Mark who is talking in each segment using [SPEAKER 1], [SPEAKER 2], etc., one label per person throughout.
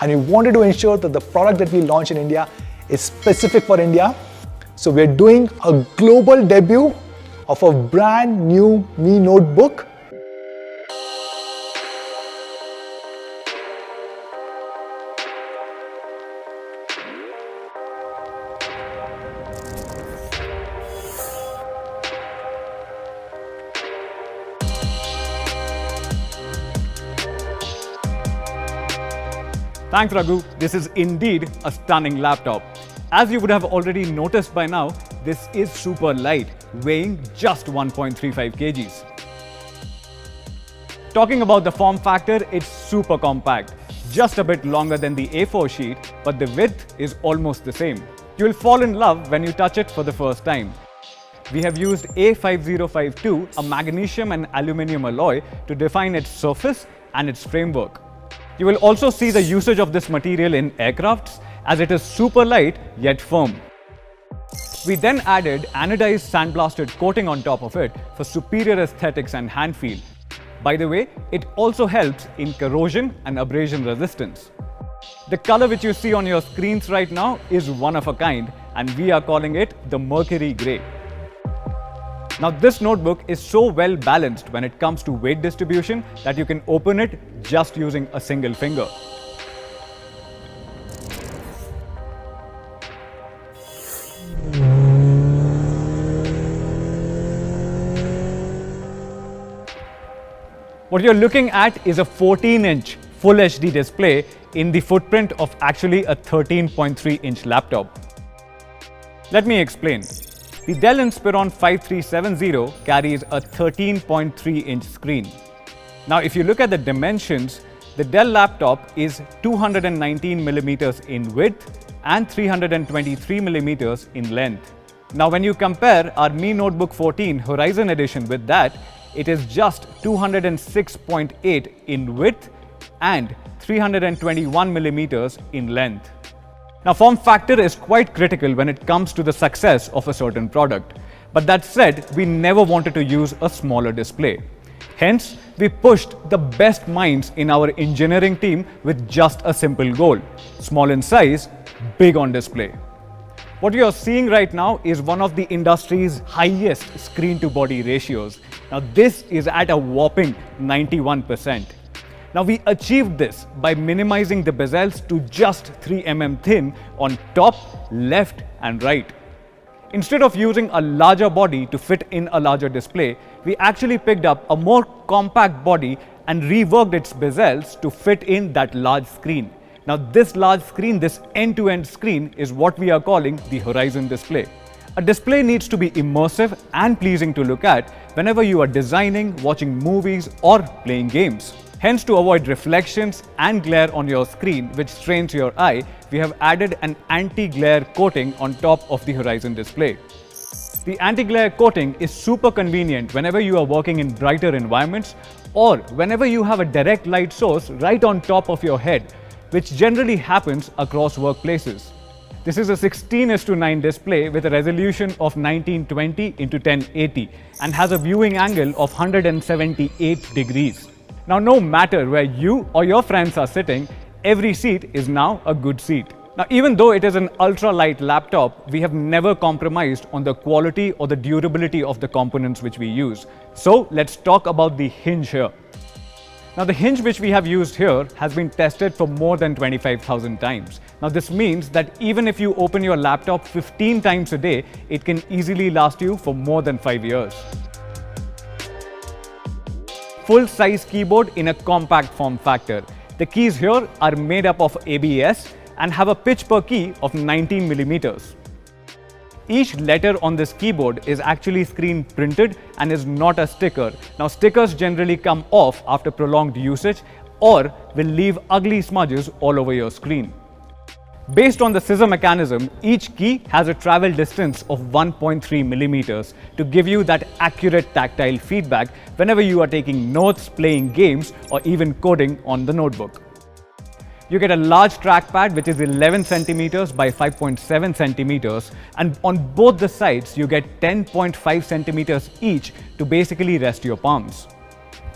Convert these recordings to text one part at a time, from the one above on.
[SPEAKER 1] and we wanted to ensure that the product that we launch in India is specific for India. So we're doing a global debut of a brand new Mi Notebook.
[SPEAKER 2] Thanks, Raghu. This is indeed a stunning laptop. As you would have already noticed by now, this is super light, weighing just 1.35 kgs. Talking about the form factor, it's super compact, just a bit longer than the A4 sheet, but the width is almost the same. You'll fall in love when you touch it for the first time. We have used A5052, a magnesium and aluminium alloy, to define its surface and its framework. You will also see the usage of this material in aircrafts, as it is super light yet firm. We then added anodized sandblasted coating on top of it for superior aesthetics and hand feel. By the way, it also helps in corrosion and abrasion resistance. The color which you see on your screens right now is one of a kind, and we are calling it the Mercury Grey. Now, this notebook is so well balanced when it comes to weight distribution that you can open it just using a single finger. What you're looking at is a 14-inch Full HD display in the footprint of actually a 13.3-inch laptop. Let me explain. The Dell Inspiron 5370 carries a 13.3-inch screen. Now, if you look at the dimensions, the Dell laptop is 219mm in width and 323mm in length. Now, when you compare our Mi Notebook 14 Horizon Edition with that, it is just 206.8 in width and 321mm in length. Now, form factor is quite critical when it comes to the success of a certain product. But that said, we never wanted to use a smaller display. Hence, we pushed the best minds in our engineering team with just a simple goal: small in size, big on display. What you are seeing right now is one of the industry's highest screen-to-body ratios. Now, this is at a whopping 91%. Now, we achieved this by minimizing the bezels to just 3 mm thin on top, left and right. Instead of using a larger body to fit in a larger display, we actually picked up a more compact body and reworked its bezels to fit in that large screen. Now, this large screen, this end-to-end screen, is what we are calling the Horizon display. A display needs to be immersive and pleasing to look at whenever you are designing, watching movies or playing games. Hence, to avoid reflections and glare on your screen which strains your eye, we have added an anti-glare coating on top of the Horizon display. The anti-glare coating is super convenient whenever you are working in brighter environments or whenever you have a direct light source right on top of your head, which generally happens across workplaces. This is a 16:9 display with a resolution of 1920 x 1080 and has a viewing angle of 178 degrees. Now, no matter where you or your friends are sitting, every seat is now a good seat. Now, even though it is an ultra-light laptop, we have never compromised on the quality or the durability of the components which we use. So, let's talk about the hinge here. Now, the hinge which we have used here has been tested for more than 25,000 times. Now, this means that even if you open your laptop 15 times a day, it can easily last you for more than 5 years. Full-size keyboard in a compact form factor. The keys here are made up of ABS and have a pitch per key of 19mm. Each letter on this keyboard is actually screen printed and is not a sticker. Now, stickers generally come off after prolonged usage or will leave ugly smudges all over your screen. Based on the scissor mechanism, each key has a travel distance of 1.3 millimeters to give you that accurate tactile feedback whenever you are taking notes, playing games, or even coding on the notebook. You get a large trackpad which is 11 centimeters by 5.7 centimeters, and on both the sides you get 10.5 centimeters each to basically rest your palms.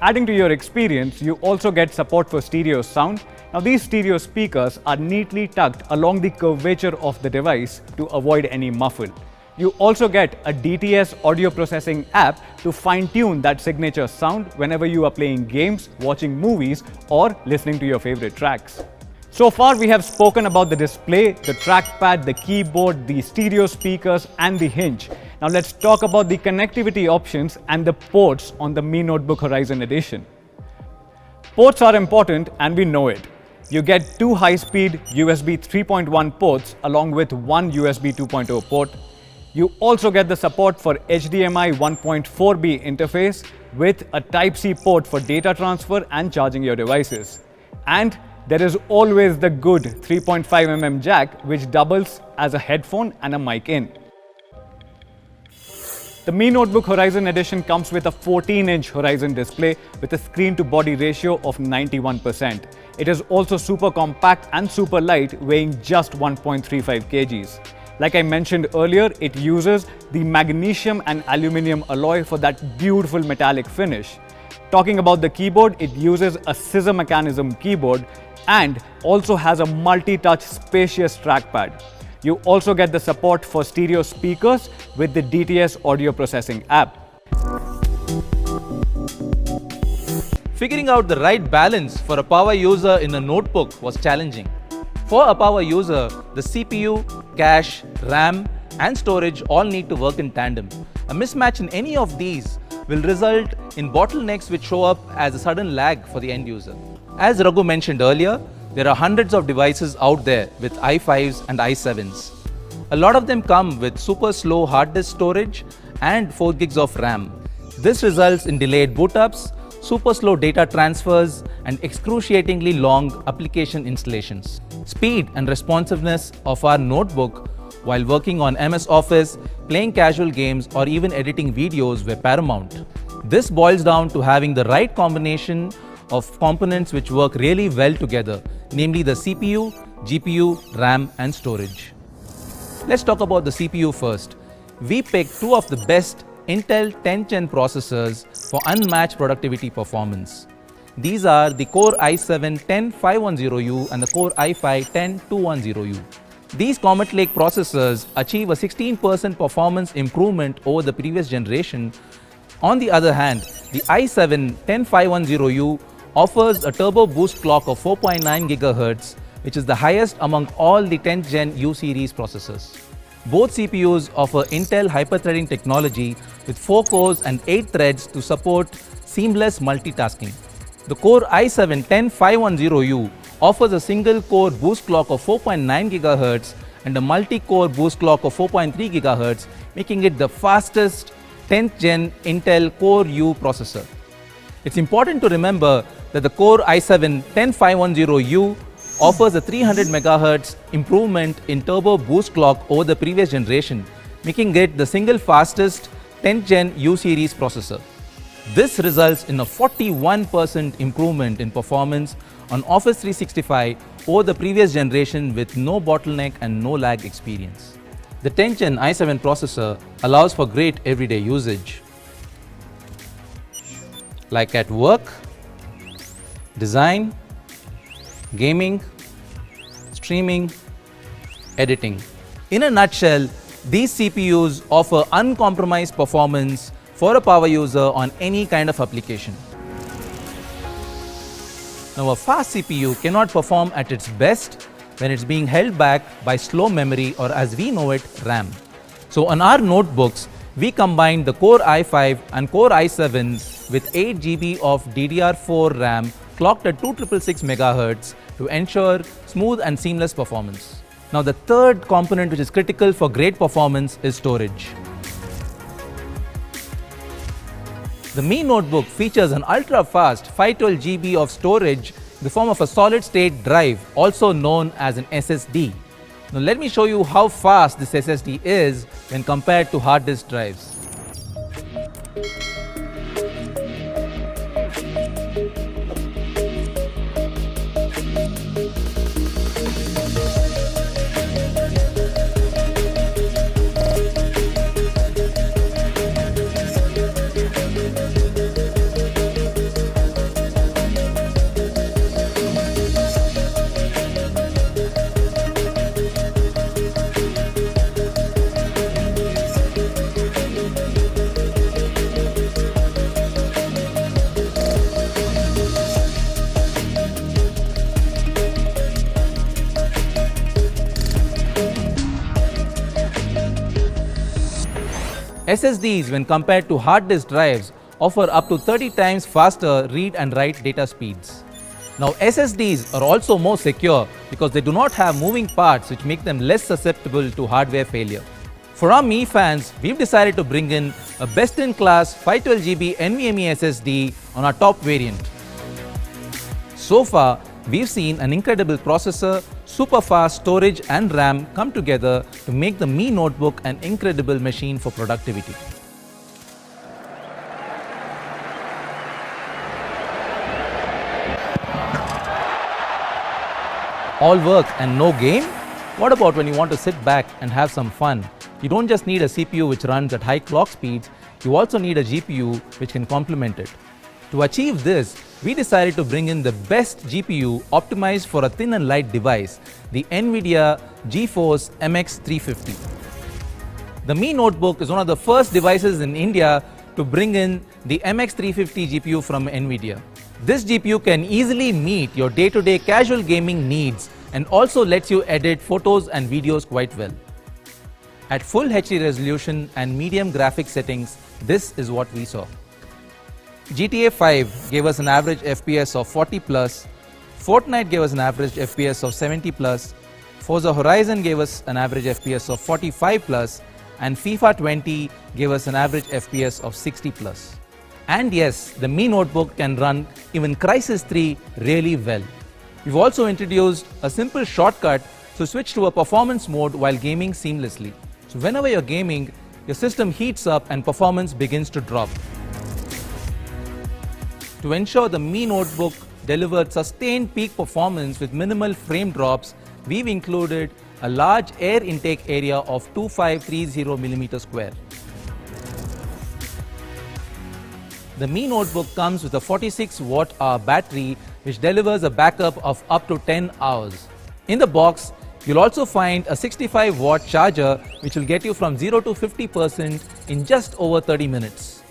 [SPEAKER 2] Adding to your experience, you also get support for stereo sound. Now these stereo speakers are neatly tucked along the curvature of the device to avoid any muffle. You also get a DTS audio processing app to fine-tune that signature sound whenever you are playing games, watching movies, or listening to your favorite tracks. So far we have spoken about the display, the trackpad, the keyboard, the stereo speakers, and the hinge. Now let's talk about the connectivity options and the ports on the Mi Notebook Horizon Edition. Ports are important and we know it. You get two high-speed USB 3.1 ports along with one USB 2.0 port. You also get the support for HDMI 1.4b interface with a Type-C port for data transfer and charging your devices. And there is always the good 3.5mm jack which doubles as a headphone and a mic in. The Mi Notebook Horizon Edition comes with a 14-inch Horizon display with a screen-to-body ratio of 91%. It is also super compact and super light, weighing just 1.35 kgs. Like I mentioned earlier, it uses the magnesium and aluminium alloy for that beautiful metallic finish. Talking about the keyboard, it uses a scissor mechanism keyboard and also has a multi-touch spacious trackpad. You also get the support for stereo speakers with the DTS audio processing app.
[SPEAKER 3] Figuring out the right balance for a power user in a notebook was challenging. For a power user, the CPU, cache, RAM, and storage all need to work in tandem. A mismatch in any of these will result in bottlenecks which show up as a sudden lag for the end user. As Raghu mentioned earlier, there are hundreds of devices out there with i5s and i7s. A lot of them come with super slow hard disk storage and 4 gigs of RAM. This results in delayed boot ups, super slow data transfers, and excruciatingly long application installations. Speed and responsiveness of our notebook while working on MS Office, playing casual games, or even editing videos were paramount. This boils down to having the right combination of components which work really well together, namely the CPU, GPU, RAM, and storage. Let's talk about the CPU first. We picked two of the best Intel 10th Gen processors for unmatched productivity performance. These are the Core i7-10510U and the Core i5-10210U. These Comet Lake processors achieve a 16% performance improvement over the previous generation. On the other hand, the i7-10510U offers a turbo boost clock of 4.9 GHz, which is the highest among all the 10th Gen U series processors. Both CPUs offer Intel hyper-threading technology with 4 cores and 8 threads to support seamless multitasking. The Core i7-10510U offers a single-core boost clock of 4.9 GHz and a multi-core boost clock of 4.3 GHz, making it the fastest 10th Gen Intel Core U processor. It's important to remember that the Core i7-10510U offers a 300 MHz improvement in turbo boost clock over the previous generation, making it the single fastest 10th Gen U series processor. This results in a 41% improvement in performance on Office 365 over the previous generation with no bottleneck and no lag experience. The 10th Gen i7 processor allows for great everyday usage, like at work, design, gaming, streaming, editing. In a nutshell, these CPUs offer uncompromised performance for a power user on any kind of application. Now, a fast CPU cannot perform at its best when it's being held back by slow memory, or as we know it, RAM. So on our notebooks, we combined the Core i5 and Core i7s with 8 GB of DDR4 RAM clocked at 2666 MHz to ensure smooth and seamless performance. Now, the third component which is critical for great performance is storage. The Mi Notebook features an ultra-fast 512 GB of storage in the form of a solid-state drive, also known as an SSD. Now let me show you how fast this SSD is when compared to hard disk drives. SSDs, when compared to hard disk drives, offer up to 30 times faster read and write data speeds. Now, SSDs are also more secure because they do not have moving parts which make them less susceptible to hardware failure. For our Mi fans, we've decided to bring in a best-in-class 512GB NVMe SSD on our top variant. So far, we've seen an incredible processor, super fast storage and RAM come together to make the Mi Notebook an incredible machine for productivity. All work and no game? What about when you want to sit back and have some fun? You don't just need a CPU which runs at high clock speeds, you also need a GPU which can complement it. To achieve this, we decided to bring in the best GPU optimized for a thin and light device, the NVIDIA GeForce MX350. The Mi Notebook is one of the first devices in India to bring in the MX350 GPU from NVIDIA. This GPU can easily meet your day-to-day casual gaming needs and also lets you edit photos and videos quite well. At full HD resolution and medium graphics settings, this is what we saw. GTA 5 gave us an average FPS of 40 plus, Fortnite gave us an average FPS of 70 plus, Forza Horizon gave us an average FPS of 45 plus, and FIFA 20 gave us an average FPS of 60 plus. And yes, the Mi Notebook can run even Crysis 3 really well. We've also introduced a simple shortcut to switch to a performance mode while gaming seamlessly. So whenever you're gaming, your system heats up and performance begins to drop. To ensure the Mi Notebook delivered sustained peak performance with minimal frame drops, we've included a large air intake area of 2530mm square. The Mi Notebook comes with a 46 watt-hour battery which delivers a backup of up to 10 hours. In the box, you'll also find a 65 watt charger which will get you from 0 to 50% in just over 30 minutes.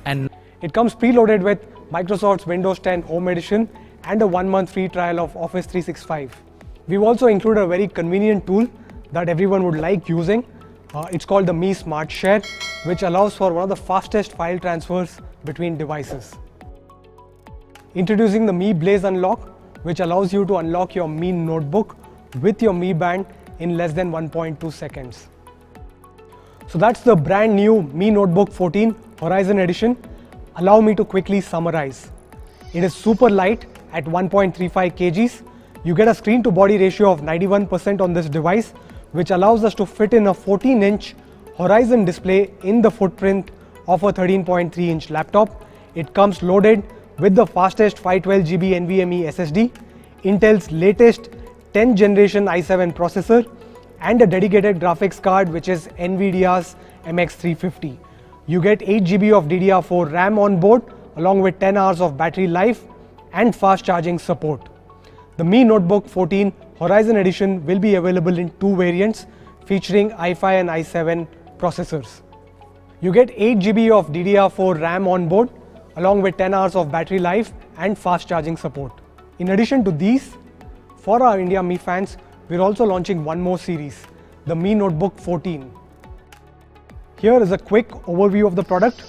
[SPEAKER 3] And
[SPEAKER 4] it comes preloaded with Microsoft's Windows 10 Home Edition and a 1-month free trial of Office 365. We've also included a very convenient tool that everyone would like using. It's called the Mi Smart Share, which allows for one of the fastest file transfers between devices. Introducing the Mi Blaze Unlock, which allows you to unlock your Mi Notebook with your Mi Band in less than 1.2 seconds. So that's the brand new Mi Notebook 14 Horizon Edition. Allow me to quickly summarize. It is super light at 1.35 kgs. You get a screen to body ratio of 91% on this device, which allows us to fit in a 14-inch Horizon display in the footprint of a 13.3-inch laptop. It comes loaded with the fastest 512GB NVMe SSD, Intel's latest 10th generation i7 processor, and a dedicated graphics card which is NVIDIA's MX350. You get 8GB of DDR4 RAM on board along with 10 hours of battery life and fast charging support. The Mi Notebook 14 Horizon Edition will be available in two variants featuring i5 and i7 processors. You get 8GB of DDR4 RAM on board along with 10 hours of battery life and fast charging support. In addition to these, for our India Mi fans, we're also launching one more series, the Mi Notebook 14. Here is a quick overview of the product.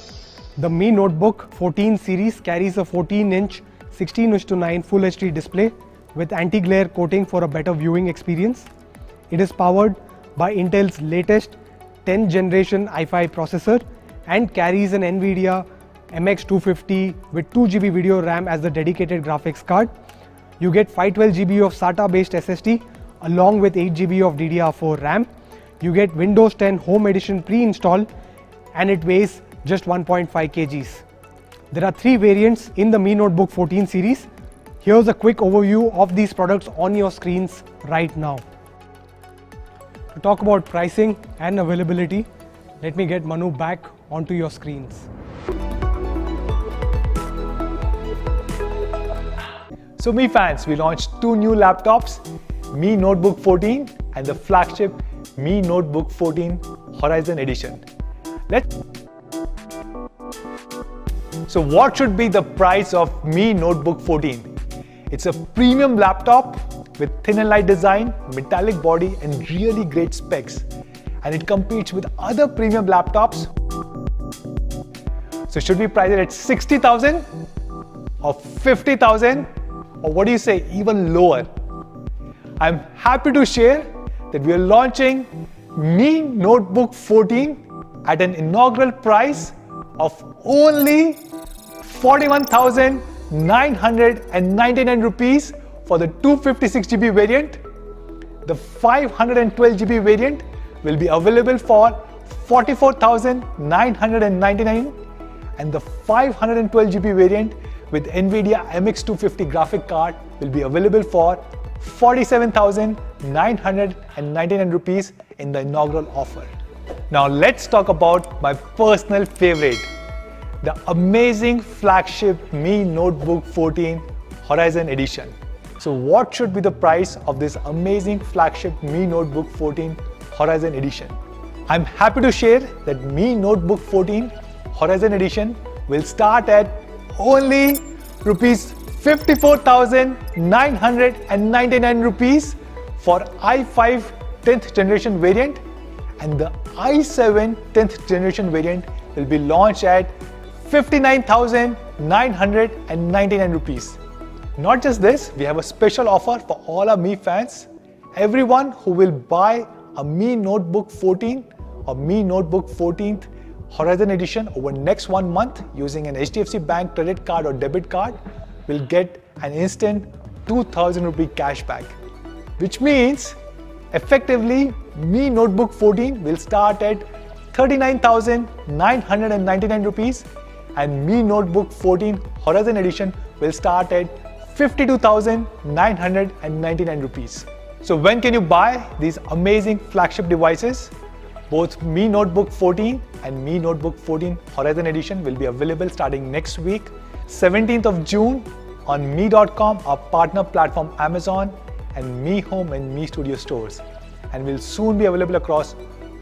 [SPEAKER 4] The Mi Notebook 14 series carries a 14-inch 16:9 Full HD display with anti-glare coating for a better viewing experience. It is powered by Intel's latest 10th generation i5 processor and carries an NVIDIA MX250 with 2GB video RAM as the dedicated graphics card. You get 512GB of SATA based SSD along with 8GB of DDR4 RAM. You get Windows 10 Home Edition pre-installed and it weighs just 1.5 kgs. There are three variants in the Mi Notebook 14 series. Here's a quick overview of these products on your screens right now. To talk about pricing and availability, let me get Manu back onto your screens.
[SPEAKER 1] So Mi fans, we launched two new laptops, Mi Notebook 14 and the flagship Mi Notebook 14 Horizon Edition. So what should be the price of Mi Notebook 14? It's a premium laptop with thin and light design, metallic body and really great specs. And it competes with other premium laptops So should we price it at 60,000 or 50,000, or what do you say, even lower? I'm happy to share that we are launching Mi Notebook 14 at an inaugural price of only 41,999 rupees for the 256GB variant. The 512GB variant will be available for 44,999, and the 512GB variant with NVIDIA MX250 graphic card will be available for 47,999 rupees in the inaugural offer. Now let's talk about my personal favorite, the amazing flagship Mi Notebook 14 Horizon Edition. So what should be the price of this amazing flagship Mi Notebook 14 Horizon Edition? I'm happy to share that Mi Notebook 14 Horizon Edition will start at only rupees 54,999 rupees for i5 10th generation variant, and the i7 10th generation variant will be launched at 59,999 rupees. Not just this, we have a special offer for all our Mi fans. Everyone who will buy a Mi Notebook 14 or Mi Notebook 14th Horizon Edition over next 1 month using an HDFC Bank credit card or debit card will get an instant 2,000 rupee cashback, which means effectively Mi Notebook 14 will start at 39,999 rupees and Mi Notebook 14 Horizon Edition will start at 52,999 rupees. So when can you buy these amazing flagship devices? Both Mi Notebook 14 and Mi Notebook 14 Horizon Edition will be available starting next week, 17th of June on Mi.com, our partner platform Amazon, and Mi Home and Mi Studio stores, and will soon be available across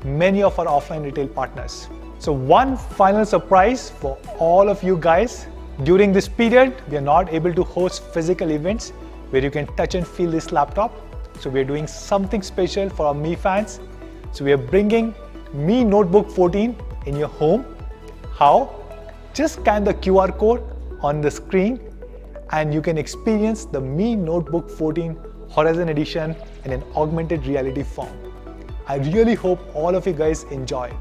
[SPEAKER 1] many of our offline retail partners. So one final surprise for all of you guys. During this period, we are not able to host physical events where you can touch and feel this laptop. So we are doing something special for our Mi fans. So we are bringing Mi Notebook 14 in your home. How? Just scan the QR code on the screen and you can experience the Mi Notebook 14 Horizon Edition in an augmented reality form. I really hope all of you guys enjoy it.